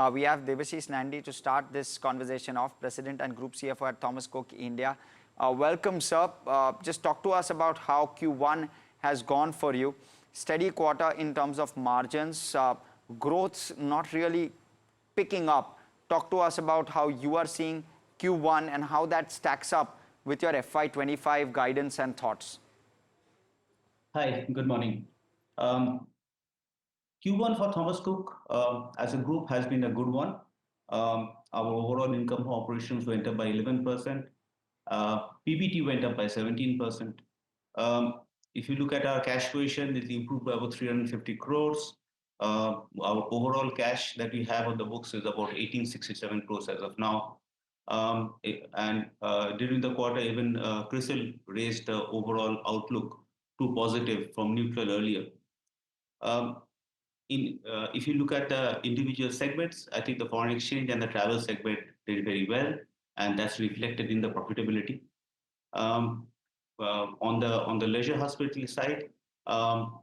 We have Devashish Nandi to start this conversation off, President and Group CFO at Thomas Cook India. Welcome, sir. Just talk to us about how Q1 has gone for you. Steady quarter in terms of margins, growth's not really picking up. Talk to us about how you are seeing Q1 and how that stacks up with your FY25 guidance and thoughts. Hi, good morning. Q1 for Thomas Cook as a group has been a good one. Our overall income from operations went up by 11%. PBT went up by 17%. If you look at our cash position, it improved by about 350 crores. Our overall cash that we have on the books is about 1867 crores as of now. During the quarter, even CRISIL raised the overall outlook to positive from neutral earlier. If you look at the individual segments, I think the foreign exchange and the travel segment did very well, and that's reflected in the profitability. On the leisure hospitality side,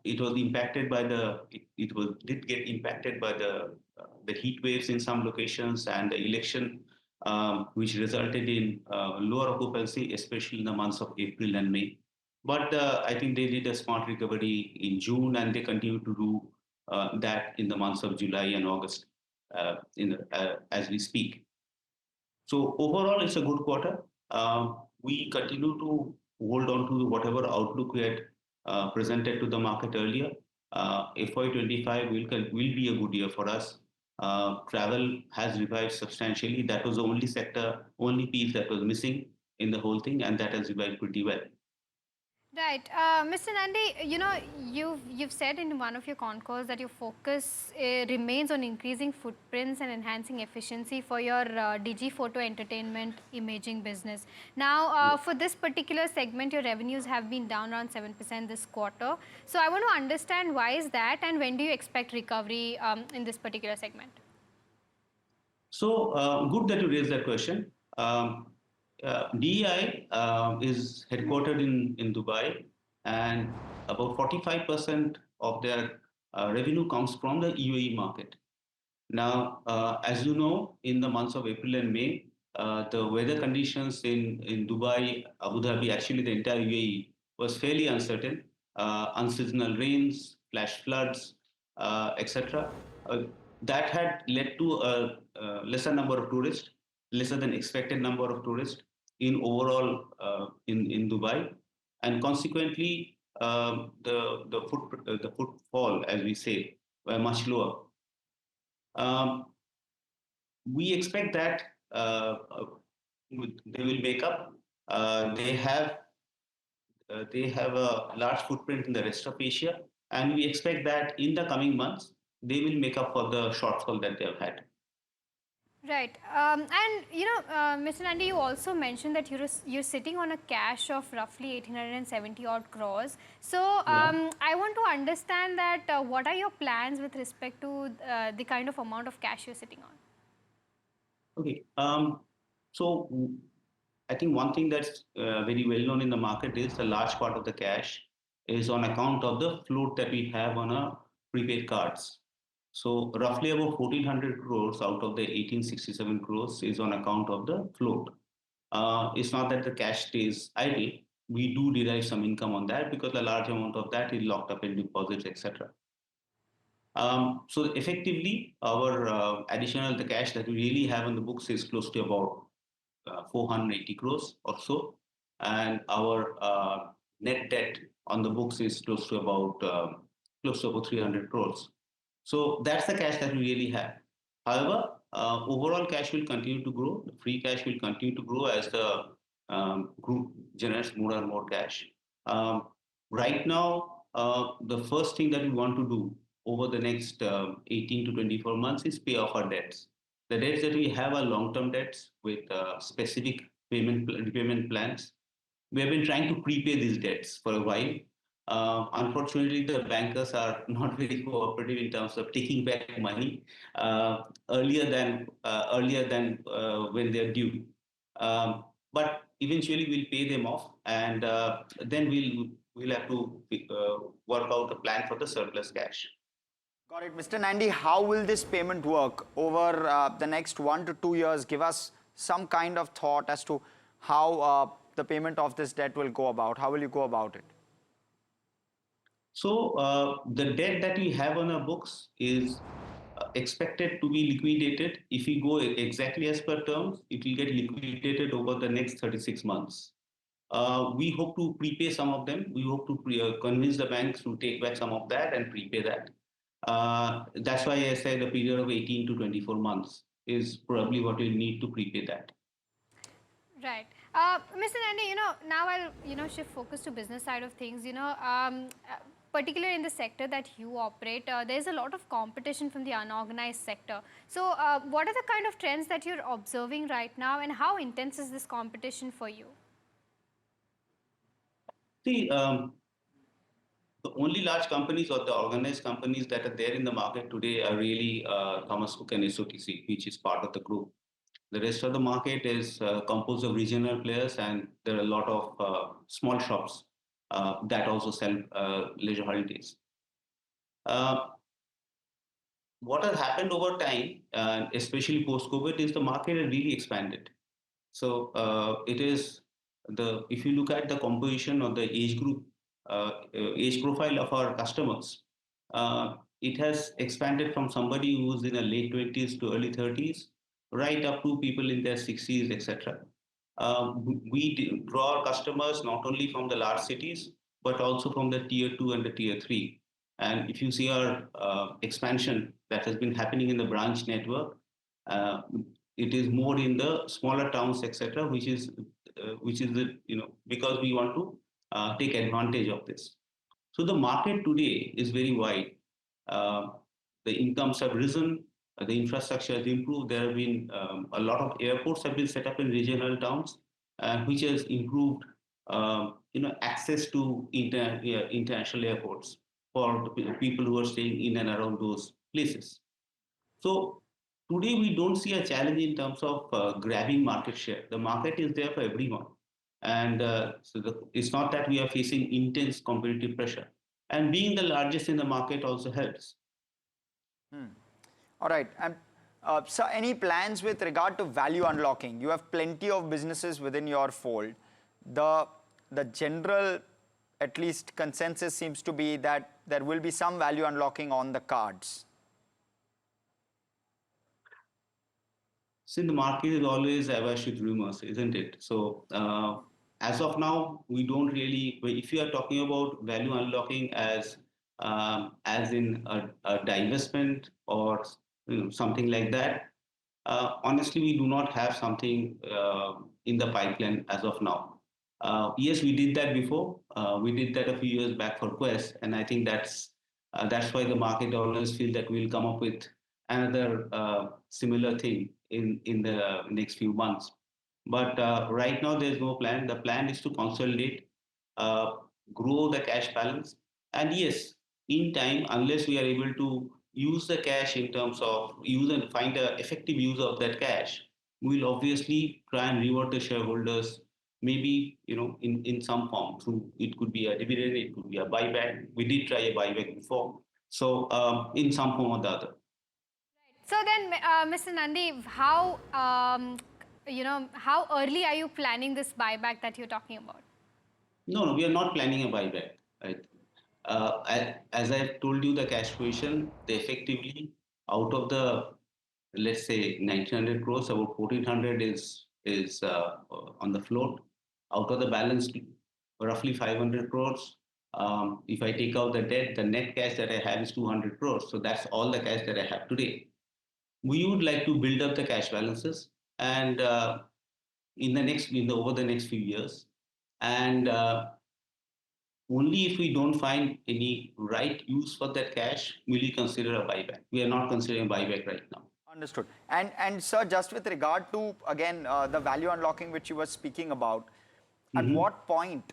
it was impacted by did get impacted by the heat waves in some locations and the election, which resulted in lower occupancy, especially in the months of April and May. But I think they did a smart recovery in June, and they continue to do that in the months of July and August as we speak. So overall, it's a good quarter. We continue to hold on to whatever outlook we had presented to the market earlier. FY25 will be a good year for us. Travel has revived substantially. That was the only piece that was missing in the whole thing, and that has revived pretty well. Right. Mr. Nandi, you've said in one of your con calls that your focus remains on increasing footprints and enhancing efficiency for your DG Photo Entertainment imaging business. Now, for this particular segment, your revenues have been down around 7% this quarter. So I want to understand why is that, and when do you expect recovery in this particular segment? So good that you raised that question. DEI is headquartered in Dubai, and about 45% of their revenue comes from the UAE market. Now, as you know, in the months of April and May, the weather conditions in Dubai, Abu Dhabi, actually the entire UAE, was fairly uncertain. Unseasonal rains, flash floods, etc. That had led to a lesser number of tourists, lesser than expected number of tourists in overall in Dubai, and consequently the footfall, as we say, were much lower. We expect that they will make up. They have a large footprint in the rest of Asia, and we expect that in the coming months they will make up for the shortfall that they have had. Right. Mr. Nandi, you also mentioned that you're sitting on a cash of roughly 1870 odd crores. So I want to understand that what are your plans with respect to the kind of amount of cash you're sitting on? Okay. So I think one thing that's very well known in the market is a large part of the cash is on account of the float that we have on our prepaid cards. So roughly about 1,400 crores out of the 1867 crores is on account of the float. It's not that the cash stays idle. We do derive some income on that because a large amount of that is locked up in deposits, etc. So effectively, our the cash that we really have on the books is close to about 480 crores or so. And our net debt on the books is close to about 300 crores. So that's the cash that we really have. However, overall cash will continue to grow. The free cash will continue to grow as the group generates more and more cash. Right now, the first thing that we want to do over the next 18 to 24 months is pay off our debts. The debts that we have are long-term debts with specific repayment plans. We have been trying to prepay these debts for a while. Unfortunately, the bankers are not very cooperative in terms of taking back money earlier than when they're due. But eventually, we'll pay them off, and then we'll have to work out a plan for the surplus cash. Got it. Mr. Nandi, how will this payment work over the next 1 to 2 years? Give us some kind of thought as to how the payment of this debt will go about. How will you go about it? So the debt that we have on our books is expected to be liquidated. If we go exactly as per terms, it will get liquidated over the next 36 months. We hope to prepay some of them. We hope to convince the banks to take back some of that and prepay that. That's why I said a period of 18 to 24 months is probably what we need to prepay that. Right. Mr. Nandi, now I'll, shift focus to business side of things. Particularly in the sector that you operate, there's a lot of competition from the unorganized sector. So, what are the kind of trends that you're observing right now, and how intense is this competition for you? See, the only large companies or the organized companies that are there in the market today are really Thomas Cook and SOTC, which is part of the group. The rest of the market is composed of regional players, and there are a lot of small shops that also sell leisure holidays. Uh, what has happened over time, especially post-COVID, is the market has really expanded. So it is if you look at the composition of the age group, age profile of our customers, it has expanded from somebody who's in the late 20s to early 30s, right up to people in their 60s, etc. We draw our customers not only from the large cities, but also from the tier 2 and the tier 3. And if you see our expansion that has been happening in the branch network, uh, it is more in the smaller towns, etc., which is the because we want to take advantage of this. So the market today is very wide. Uh, the incomes have risen, the infrastructure has improved. There have been a lot of airports have been set up in regional towns, which has improved access to international airports for the people who are staying in and around those places. So today we don't see a challenge in terms of grabbing market share. The market is there for everyone, and it's not that we are facing intense competitive pressure. And being the largest in the market also helps. All right. And so any plans with regard to value unlocking? You have plenty of businesses within your fold. The general, at least consensus seems to be that there will be some value unlocking on the cards. See, the market is always awash with rumors, isn't it? So as of now, we don't really. If you are talking about value unlocking as in a divestment or something like that, honestly, we do not have something in the pipeline as of now. Yes, we did that before. We did that a few years back for Quest, and I think that's why the market always feels that we'll come up with another similar thing in the next few months. But right now, there's no plan. The plan is to consolidate, uh, grow the cash balance, and yes, in time, unless we are able to use the cash in terms of use and find an effective use of that cash, we will obviously try and reward the shareholders. Maybe in some form. Through it could be a dividend, it could be a buyback. We did try a buyback before, so in some form or the other. So then, Mr. Nandi, how early are you planning this buyback that you're talking about? No, we are not planning a buyback. Right? As I told you, the cash position, they effectively out of the let's say 1900 crores, about 1400 is on the float. Out of the balance, roughly 500 crores. If I take out the debt, the net cash that I have is 200 crores. So that's all the cash that I have today. We would like to build up the cash balances and over the next few years, and only if we don't find any right use for that cash will we consider a buyback. We are not considering a buyback right now. Understood. And sir, just with regard to, again, the value unlocking which you were speaking about, at what point,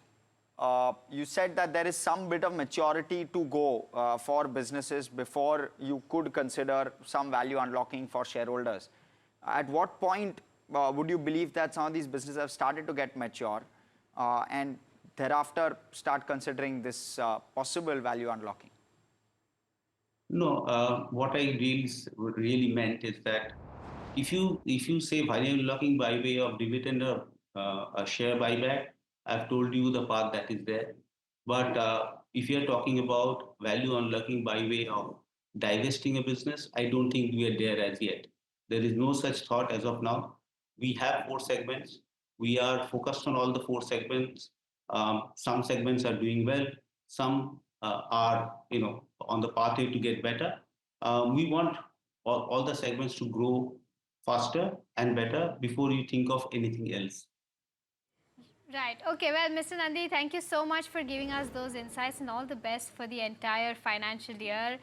you said that there is some bit of maturity to go for businesses before you could consider some value unlocking for shareholders. At what point would you believe that some of these businesses have started to get mature and thereafter start considering this possible value unlocking? No, what I really meant is that if you say value unlocking by way of dividend or a share buyback, I've told you the path that is there. But if you're talking about value unlocking by way of divesting a business, I don't think we are there as yet. There is no such thought as of now. We have four segments. We are focused on all the four segments. Some segments are doing well. Some are, on the pathway to get better. We want all the segments to grow faster and better before you think of anything else. Right. Okay. Well, Mr. Nandi, thank you so much for giving us those insights and all the best for the entire financial year.